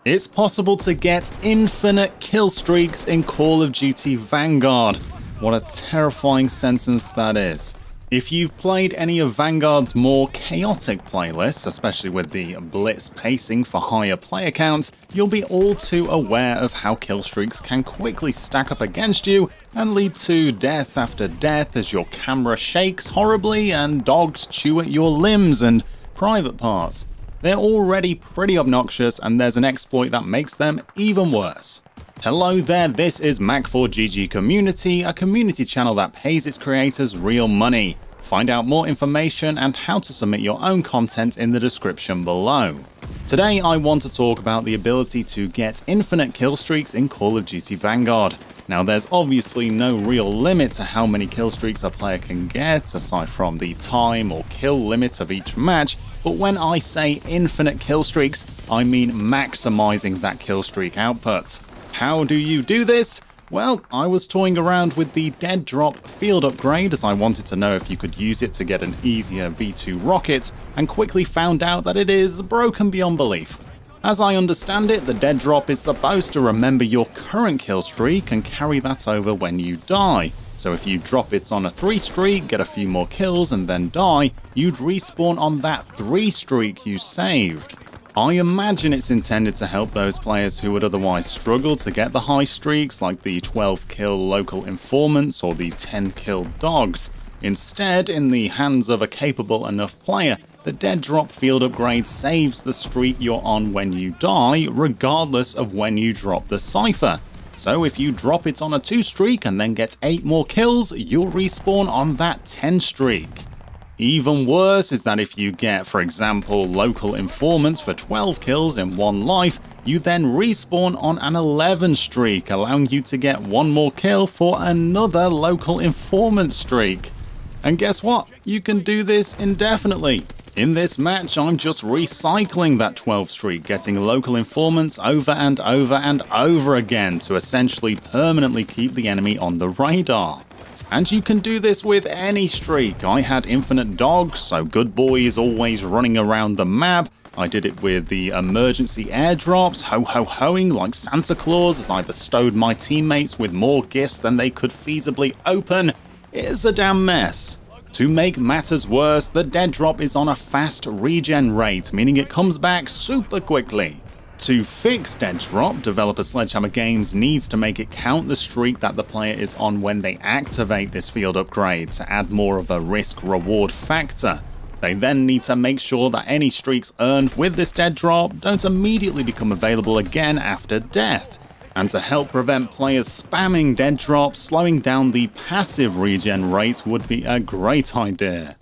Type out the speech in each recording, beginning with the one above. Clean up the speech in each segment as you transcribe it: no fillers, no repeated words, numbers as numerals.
It's possible to get infinite kill streaks in Call of Duty Vanguard. What a terrifying sentence that is. If you've played any of Vanguard's more chaotic playlists, especially with the blitz pacing for higher player counts, you'll be all too aware of how kill streaks can quickly stack up against you and lead to death after death as your camera shakes horribly and dogs chew at your limbs and private parts. They're already pretty obnoxious, and there's an exploit that makes them even worse. Hello there, this is Mac4GG Community, a community channel that pays its creators real money. Find out more information and how to submit your own content in the description below. Today I want to talk about the ability to get infinite kill streaks in Call of Duty Vanguard. Now there's obviously no real limit to how many kill streaks a player can get, aside from the time or kill limit of each match, but when I say infinite kill streaks, I mean maximizing that kill streak output. How do you do this? Well, I was toying around with the Dead Drop field upgrade as I wanted to know if you could use it to get an easier V2 rocket, and quickly found out that it is broken beyond belief. As I understand it, the Dead Drop is supposed to remember your current kill streak and carry that over when you die. So if you drop it on a 3 streak, get a few more kills and then die, you'd respawn on that 3 streak you saved. I imagine it's intended to help those players who would otherwise struggle to get the high streaks, like the 12 kill local informants or the 10 kill dogs. Instead, in the hands of a capable enough player, the Dead Drop field upgrade saves the streak you're on when you die, regardless of when you drop the cipher. So if you drop it on a 2 streak and then get 8 more kills, you'll respawn on that 10 streak. Even worse is that if you get, for example, local informants for 12 kills in 1 life, you then respawn on an 11 streak, allowing you to get 1 more kill for another local informant streak. And guess what? You can do this indefinitely. In this match, I'm just recycling that 12 streak, getting local informants over and over and over again to essentially permanently keep the enemy on the radar. And you can do this with any streak. I had infinite dogs, so good boy is always running around the map. I did it with the emergency airdrops, ho-ho-hoing like Santa Claus as I bestowed my teammates with more gifts than they could feasibly open. It's a damn mess. To make matters worse, the Dead Drop is on a fast regen rate, meaning it comes back super quickly. To fix Dead Drop, developer Sledgehammer Games needs to make it count the streak that the player is on when they activate this field upgrade to add more of a risk-reward factor. They then need to make sure that any streaks earned with this Dead Drop don't immediately become available again after death. And to help prevent players spamming Dead Drop, slowing down the passive regen rate would be a great idea.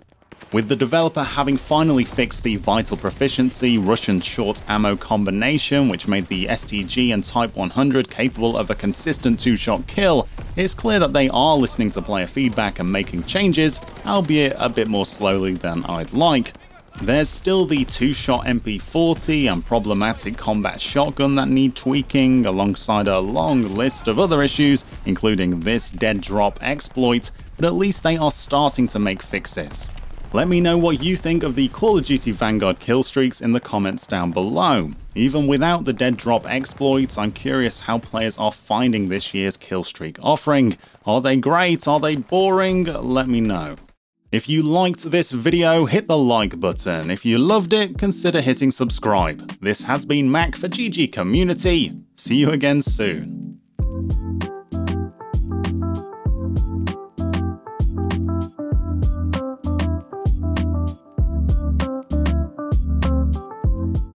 With the developer having finally fixed the Vital Proficiency Russian short ammo combination, which made the STG and Type 100 capable of a consistent 2-shot kill, it's clear that they are listening to player feedback and making changes, albeit a bit more slowly than I'd like. There's still the 2-shot MP40 and problematic combat shotgun that need tweaking, alongside a long list of other issues, including this Dead Drop exploit, but at least they are starting to make fixes. Let me know what you think of the Call of Duty Vanguard kill streaks in the comments down below. Even without the Dead Drop exploits, I'm curious how players are finding this year's kill streak offering. Are they great? Are they boring? Let me know. If you liked this video, hit the like button. If you loved it, consider hitting subscribe. This has been Mac4GG Community. See you again soon.